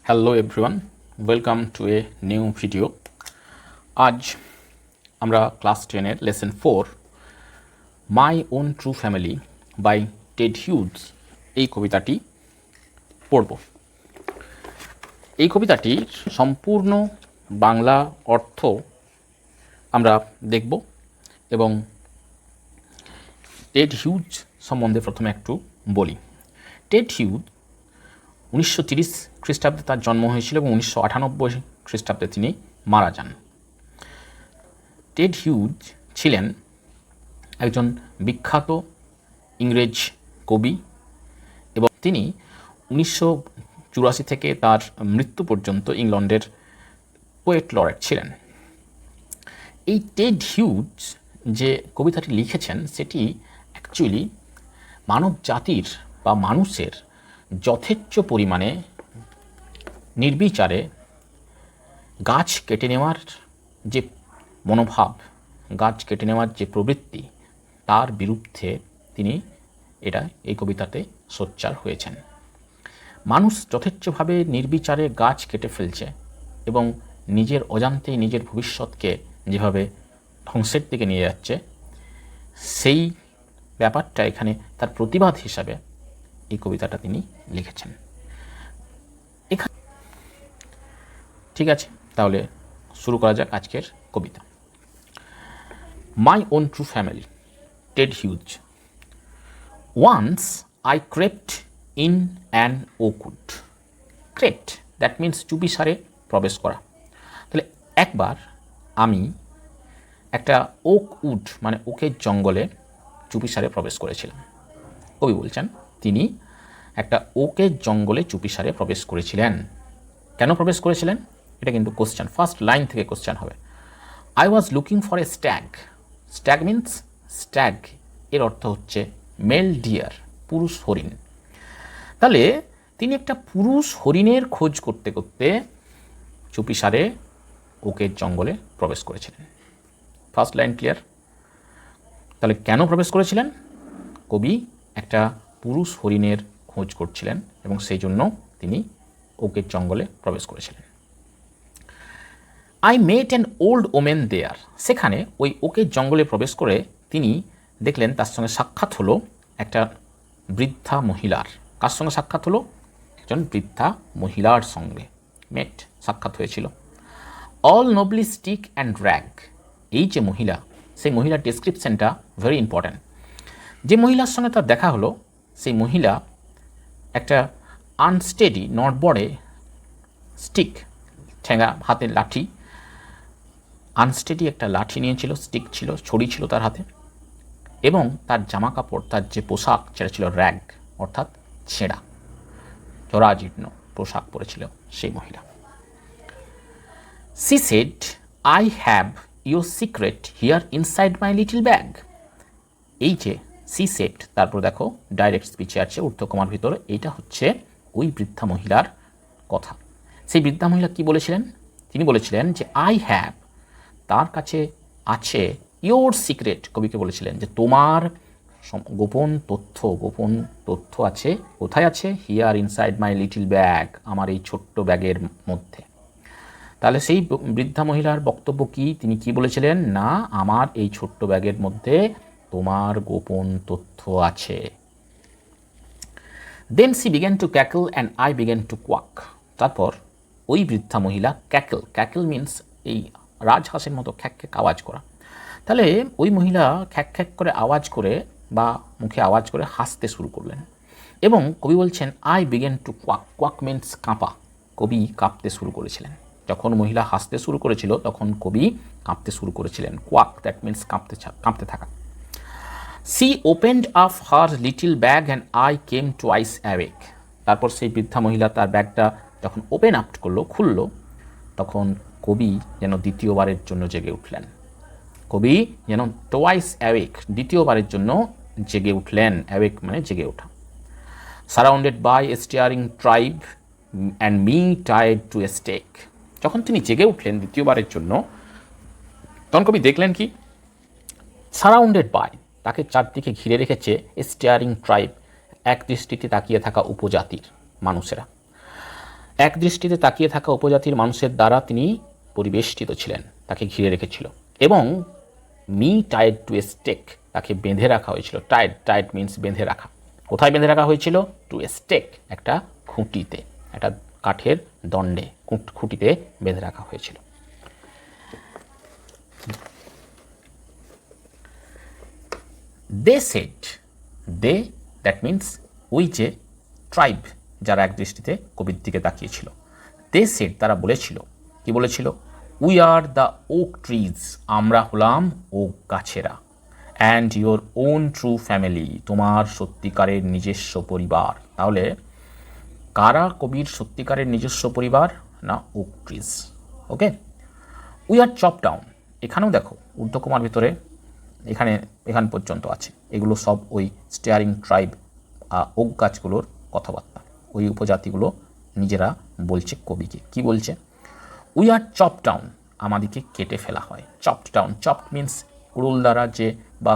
Hello everyone, welcome to a new video. আজ আমরা class 10-এর lesson 4 my own true family by Ted Hughes এই কবিতাটি পড়ব। এই কবিতাটির সম্পূর্ণ বাংলা অর্থ আমরা দেখব এবং টেড হিউজ সম্বন্ধে প্রথমে একটু বলি। টেড হিউজ 1930 খ্রিস্টাব্দে তার জন্ম হয়েছিল এবং 1998 খ্রিস্টাব্দে তিনি মারা যান। টেড হিউজ ছিলেন একজন বিখ্যাত ইংরেজ কবি এবং তিনি 1984 থেকে তার মৃত্যু পর্যন্ত ইংল্যান্ডের পোয়েট লরেট ছিলেন। এই টেড হিউজ যে কবিতাটি লিখেছেন সেটি অ্যাকচুয়ালি মানব জাতির বা মানুষের যথেচ্ছ পরিমাণে নির্বিচারে গাছ কেটে নেওয়ার যে মনোভাব, গাছ কেটে নেওয়ার যে প্রবৃত্তি, তার বিরুদ্ধে তিনি এই কবিতাতে সোচ্চার হয়েছেন। মানুষ যথেচ্ছভাবে নির্বিচারে গাছ কেটে ফেলছে এবং নিজের অজান্তেই নিজের ভবিষ্যৎকে যেভাবে ধ্বংসের দিকে নিয়ে যাচ্ছে, সেই ব্যাপারটা এখানে তার প্রতিবাদ হিসাবে এই কবিতাটা তিনি লিখেছেন। এখানে ঠিক আছে, তাহলে শুরু করা যাক আজকের কবিতা। My own true family, Ted Hughes. Once I crept in an oakwood. Crept, that means চুপিসারে প্রবেশ করা। তাহলে একবার আমি একটা ওক উড মানে ওকের জঙ্গলে চুপিসারে প্রবেশ করেছিলাম। কবি বলছেন তিনি একটা ওকের জঙ্গলে চুপিসারে প্রবেশ করেছিলেন। কেন প্রবেশ করেছিলেন? এটা কিন্তু কোশ্চেন, ফার্স্ট লাইন থেকে কোশ্চেন হবে। I was looking for a stag. Stag means stag এর অর্থ হচ্ছে মেল ডিয়ার, পুরুষ হরিণ। তাহলে তিনি একটা পুরুষ হরিণের খোঁজ করতে করতে চুপিসারে ওকের জঙ্গলে প্রবেশ করেছিলেন। First line clear? তাহলে কেন প্রবেশ করেছিলেন? কবি একটা পুরুষ হরিণের খোঁজ করছিলেন এবং সেই জন্য তিনি ওকের জঙ্গলে প্রবেশ করেছিলেন। I met an old woman there. সেখানে ওই ওকের জঙ্গলে প্রবেশ করে তিনি দেখলেন তার সঙ্গে সাক্ষাৎ হলো একটা বৃদ্ধা মহিলার। কার সঙ্গে সাক্ষাৎ হলো? একজন বৃদ্ধা মহিলার সঙ্গে মেট, সাক্ষাৎ হয়েছিল। All নবলি stick and rag. এই যে মহিলা, সেই মহিলার ডেসক্রিপশনটা ভেরি ইম্পর্ট্যান্ট। যে মহিলার সঙ্গে তার দেখা হলো, সেই মহিলা একটা আনস্টেডি নড়বড়ে স্টিক, ঠেঙা হাতের লাঠি, আনস্টেডি একটা লাঠি নিয়েছিল, স্টিক ছিল, ছড়ি ছিল তার হাতে, এবং তার জামা কাপড়, তার যে পোশাক সেটা ছিল র্যাগ, অর্থাৎ ছেঁড়া জরাজীর্ণ পোশাক পরেছিল সেই মহিলা। She said, I have your secret here inside my little bag. এই যে সি সেট, তারপর দেখো ডাইরেক্ট স্পিচে আছে ঊর্ধ্বকমার ভিতরে, এইটা হচ্ছে ওই বৃদ্ধা মহিলার কথা। সেই বৃদ্ধা মহিলা কি বলেছিলেন? তিনি বলেছিলেন যে আই হ্যাভ, তার কাছে আছে, ইয়োর সিক্রেট, কবিকে বলেছিলেন যে তোমার গোপন তথ্য আছে। কোথায় আছে? Here inside my little bag, আমার এই ছোট্ট ব্যাগের মধ্যে। তাহলে সেই বৃদ্ধা মহিলার বক্তব্য কি? তিনি কি বলেছিলেন? না, আমার এই ছোট্ট ব্যাগের মধ্যে তোমার গোপন তথ্য আছে। Then she began to cackle and I began to quack. তারপর ওই বৃদ্ধা মহিলা ক্যাকল, ক্যাকল মিন্স এই রাজহাঁসের মতো খ্যাক খ্যাক আওয়াজ করা। তাহলে ওই মহিলা খ্যাক খ্যাক করে আওয়াজ করে বা মুখে আওয়াজ করে হাসতে শুরু করলেন এবং কবি বলছেন I began to quack. Quack means কাঁপা। কবি কাঁপতে শুরু করেছিলেন। যখন মহিলা হাসতে শুরু করেছিল তখন কবি কাঁপতে শুরু করেছিলেন। কোয়াক, দ্যাট মিন্স কাঁপতে থাকা। She opened up her little bag and I came twice awake. তারপর সেই বৃদ্ধা মহিলা তার ব্যাগটা যখন ওপেন আপ করলো, খুলল, তখন কবি যেন দ্বিতীয়বারের জন্য জেগে উঠলেন। কবি যেন টুয়াইস অ্যাওয়েক, দ্বিতীয়বারের জন্য জেগে উঠলেন। অ্যাওয়েক মানে জেগে ওঠা। Surrounded by a steering tribe and me tied to a stake. যখন তিনি জেগে উঠলেন দ্বিতীয়বারের জন্য, তখন কবি দেখলেন কি? সারাউন্ডেড বাই, তাকে চারদিকে ঘিরে রেখেছে স্টিয়ারিং ট্রাইব, এক দৃষ্টিতে তাকিয়ে থাকা উপজাতির মানুষেরা। এক দৃষ্টিতে তাকিয়ে থাকা উপজাতির মানুষের দ্বারা তিনি পরিবেষ্টিত ছিলেন, তাকে ঘিরে রেখেছিল, এবং me tied to a stake, তাকে বেঁধে রাখা হয়েছিল। টাইড, টাইড মিন্স বেঁধে রাখা। কোথায় বেঁধে রাখা হয়েছিল? টু এ স্টেক, একটা খুঁটিতে, একটা কাঠের দণ্ডে, খুঁটিতে বেঁধে রাখা হয়েছিল। They said, they that means ওই যে ট্রাইব যারা এক দৃষ্টিতে কবির দিকে তাকিয়েছিল, দে সেড তারা বলেছিল, কি বলেছিল? We are the oak trees, আমরা হলাম ওক গাছেরা, and your own true family, তোমার সত্যিকারের নিজস্ব পরিবার। তাহলে কারা কবির সত্যিকারের নিজস্ব পরিবার? না, oak trees. Okay, we are chop down, এখানেও দেখো ঊর্ধ্বকমার ভিতরে এখান পর্যন্ত আছে, এগুলো সব ওই স্টেয়ারিং ট্রাইব ওক গাছগুলোর কথাবার্তা, ওই উপজাতিগুলো নিজেরা বলছে কবিকে। কি বলছে? উই আর চপ ডাউন, আমাদেরকে কেটে ফেলা হয়। চপড ডাউন, চপড মিন্স কুড়ুল দ্বারা যে বা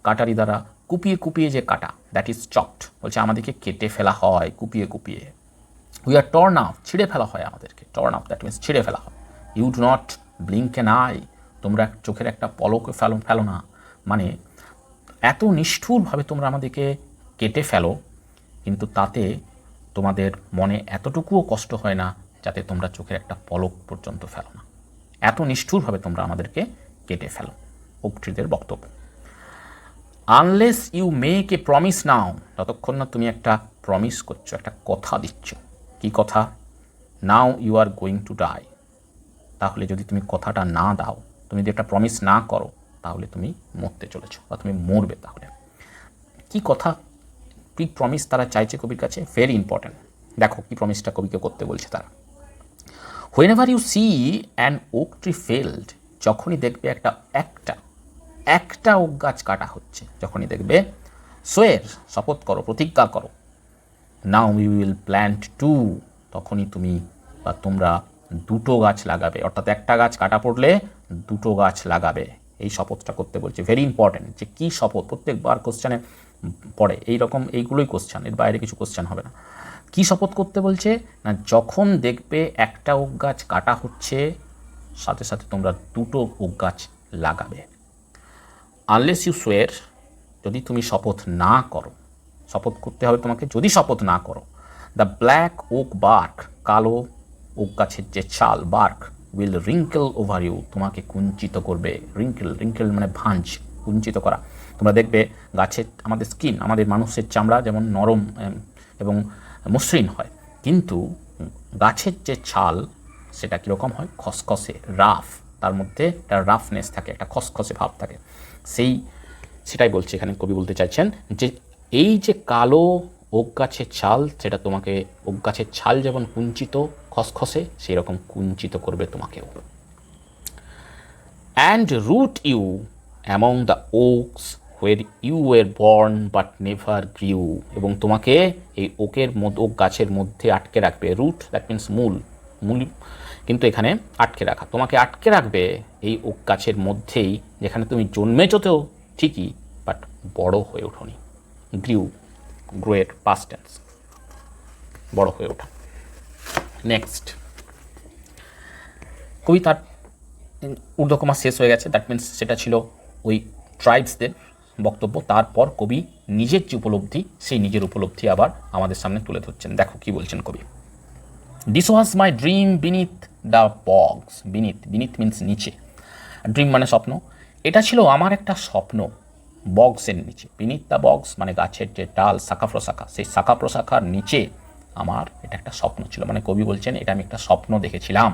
কাটারি দ্বারা কুপিয়ে কুপিয়ে যে কাটা, দ্যাট ইজ চপড। বলছে আমাদেরকে কেটে ফেলা হয় কুপিয়ে কুপিয়ে। উই আর টর্ন আপ, ছিঁড়ে ফেলা হয় আমাদেরকে। টর্ন আপ দ্যাট মিন্স ছিঁড়ে ফেলা হয়। You do not blink an eye, তোমরা চোখের একটা পলকে ফেলো না, মানে এত নিষ্ঠুরভাবে তোমরা আমাদেরকে কেটে ফেলো, কিন্তু তাতে তোমাদের মনে এতটুকুও কষ্ট হয় না যাতে তোমরা চোখের একটা পলক পর্যন্ত ফেলো না। এত নিষ্ঠুরভাবে তোমরা আমাদেরকে কেটে ফেলো, ওক-ট্রিদের বক্তব্য। Unless you make a promise now, ততক্ষণ না তুমি একটা প্রমিস করছো, একটা কথা দিচ্ছ। কি কথা? Now you are going to die, তাহলে যদি তুমি কথাটা না দাও, তুমি যদি একটা প্রমিস না করো, তাহলে তুমি মরতে চলেছো বা তুমি মরবে। তাহলে কি কথা, কি প্রমিস তারা চাইছে কবির কাছে? Very important. দেখো কি প্রমিসটা কবিকে করতে বলছে তারা। Whenever you see an oak tree felled, যখনই দেখবে একটা ওক গাছ কাটা হচ্ছে, যখনই দেখবে, সোয়ের, শপথ করো, প্রতিজ্ঞা করো, now we will plant two, তখনই তুমি বা তোমরা দুটো গাছ লাগাবে, অর্থাৎ একটা গাছ কাটা পড়লে দুটো গাছ লাগাবে। এই শপথটা করতে বলছে। ভেরি ইম্পর্ট্যান্ট, যে কী শপথ, প্রত্যেকবার কোশ্চেনে পড়ে এইরকম, এইগুলোই কোশ্চেন, এর বাইরে কিছু কোশ্চেন হবে না। কী শপথ করতে বলছে? না, যখন দেখবে একটা ওক গাছ কাটা হচ্ছে, সাথে সাথে তোমরা দুটো ওক গাছ লাগাবে। আনলেস ইউ সোয়ের, যদি তুমি শপথ না করো, শপথ করতে হবে তোমাকে, যদি শপথ না করো, দ্য ব্ল্যাক ওক বার্ক, কালো ওক গাছের যে ছাল, bark, will wrinkle over you, তোমাকে কুঞ্চিত করবে। রিঙ্কেল মানে ভাঁজ, কুঞ্চিত করা। তোমরা দেখবে গাছের, আমাদের স্কিন, আমাদের মানুষের চামড়া যেমন নরম এবং মসৃণ হয়, কিন্তু গাছের যে ছাল সেটা কীরকম হয়? খসখসে, রাফ, তার মধ্যে একটা রাফনেস থাকে, একটা খসখসে ভাব থাকে। সেটাই বলছে এখানে কবি, বলতে চাইছেন যে এই যে কালো ওক গাছের ছাল, সেটা তোমাকে, ওক গাছের ছাল যেমন কুঞ্চিত খসখসে, সেই রকম কুঞ্চিত করবে তোমাকেও। And root you among the oaks where you were born but never grew, এবং তোমাকে এই ওক গাছের মধ্যে আটকে রাখবে। রুট দ্যাট মিন্স মূল, কিন্তু এখানে আটকে রাখা, তোমাকে আটকে রাখবে এই ওক গাছের মধ্যেই, যেখানে তুমি জন্মেছোতেও ঠিকই, বাট বড় হয়ে ওঠোনি। গ্রোয়ের পাস্ট টেন্স, বড় হয়ে ওঠা। নেক্সট, কবি তার ঊর্ধ্বকমা শেষ হয়ে গেছে, দ্যাট মিন্স সেটা ছিল ওই ট্রাইবসদের বক্তব্য। তারপর কবি নিজের যে উপলব্ধি, সেই নিজের উপলব্ধি আবার আমাদের সামনে তুলে ধরছেন। দেখো কি বলছেন কবি। This was my dream beneath the bogs, beneath means নিচে, ড্রিম মানে স্বপ্ন, এটা ছিল আমার একটা স্বপ্ন বগসের নিচে। বিনিথ দ্য বগস মানে গাছের যে ডাল, শাখা প্রশাখা, সেই শাখা প্রশাখার নিচে আমার এটা একটা স্বপ্ন ছিল। মানে কবি বলছেন এটা আমি একটা স্বপ্ন দেখেছিলাম।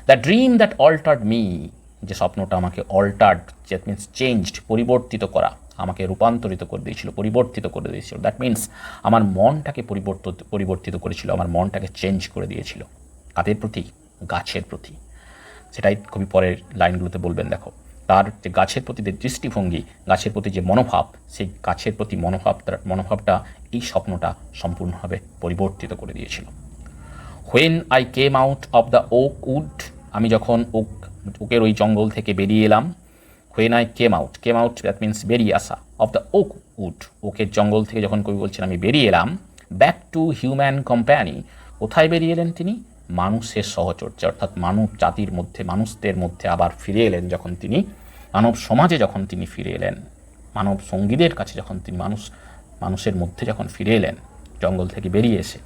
The dream that altered me, যে স্বপ্নটা আমাকে অল্টার্ড, দ্যাট মিন্স চেঞ্জড, পরিবর্তিত করা, আমাকে রূপান্তরিত করে দিয়েছিল, পরিবর্তিত করে দিয়েছিল। দ্যাট মিন্স আমার মনটাকে পরিবর্তিত করেছিল, আমার মনটাকে চেঞ্জ করে দিয়েছিল। কাদের প্রতি? গাছের প্রতি। সেটাই কবি পরের লাইনগুলোতে বলবেন। দেখো তার যে গাছের প্রতি যে দৃষ্টিভঙ্গি, গাছের প্রতি যে মনোভাব, সেই গাছের প্রতি মনোভাবটা এই স্বপ্নটা সম্পূর্ণভাবে পরিবর্তিত করে দিয়েছিল। When I came out of the oak wood, আমি যখন ওকের ওই জঙ্গল থেকে বেরিয়ে এলাম। When I came out that means বেরিয়ে আসা, অফ দ্য ওক উড, ওকের জঙ্গল থেকে যখন কবি বলছেন আমি বেরিয়ে এলাম। ব্যাক টু হিউম্যান কোম্পানি, কোথায় বেরিয়ে এলেন তিনি? মানুষের সহচর্যে, অর্থাৎ মানব জাতির মধ্যে, মানুষদের মধ্যে আবার ফিরে এলেন যখন তিনি, মানব সমাজে যখন তিনি ফিরে এলেন, মানব সঙ্গীদের কাছে যখন তিনি মানুষের মধ্যে যখন ফিরে এলেন জঙ্গল থেকে বেরিয়ে এসে,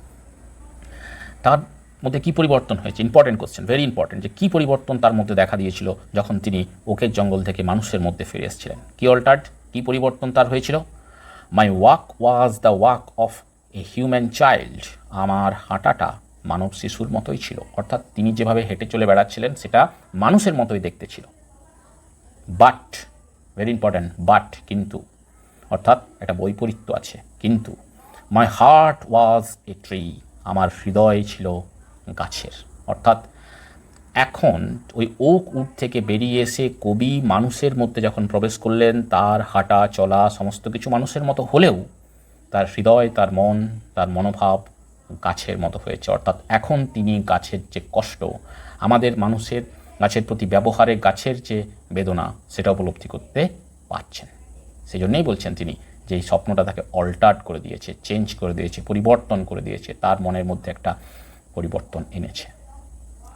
তার মধ্যে কী পরিবর্তন হয়েছে? ইম্পর্টেন্ট কোশ্চেন, ভেরি ইম্পর্টেন্ট, যে কী পরিবর্তন তার মধ্যে দেখা দিয়েছিল যখন তিনি ওকের জঙ্গল থেকে মানুষের মধ্যে ফিরে এসেছিলেন? কী অল্টার্ড, কী পরিবর্তন তার হয়েছিল? My walk was the walk of a human child, আমার হাঁটাটা মানব শিশুর মতোই ছিল, অর্থাৎ তিনি যেভাবে হেঁটে চলে বেড়াচ্ছিলেন সেটা মানুষের মতোই দেখতে ছিল। বাট, ভেরি ইম্পর্ট্যান্ট, বাট, কিন্তু, অর্থাৎ একটা বৈপরীত্য আছে, কিন্তু my heart was a tree, আমার হৃদয় ছিল গাছের। অর্থাৎ এখন ওই ওক উড থেকে বেরিয়ে এসে কবি মানুষের মধ্যে যখন প্রবেশ করলেন, তার হাঁটা চলা সমস্ত কিছু মানুষের মতো হলেও তার হৃদয়, তার মন, তার মনোভাব গাছের মতো হয়েছে। অর্থাৎ এখন তিনি গাছের যে কষ্ট, আমাদের মানুষের গাছের প্রতি ব্যবহারে গাছের যে বেদনা, সেটা উপলব্ধি করতে পারছেন। সেই জন্যই বলছেন তিনি যে এই স্বপ্নটা তাকে অল্টার্ড করে দিয়েছে, চেঞ্জ করে দিয়েছে, পরিবর্তন করে দিয়েছে, তার মনের মধ্যে একটা পরিবর্তন এনেছে।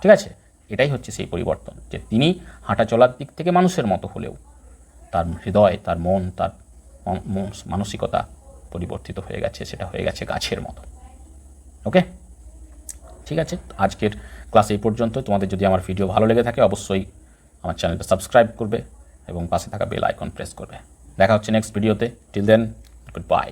ঠিক আছে, এটাই হচ্ছে সেই পরিবর্তন, যে তিনি হাঁটা চলার দিক থেকে মানুষের মতো হলেও তার হৃদয়, তার মন, তার মানসিকতা পরিবর্তিত হয়ে গেছে, সেটা হয়ে গেছে গাছের মতো। ওকে, ঠিক আছে, আজকের ক্লাস এই পর্যন্ত। তোমাদের যদি আমার ভিডিও ভালো লেগে থাকে অবশ্যই আমার চ্যানেলটা সাবস্ক্রাইব করবে এবং পাশে থাকা বেল আইকন প্রেস করবে। দেখা হচ্ছে নেক্সট ভিডিওতে। Till then, good bye.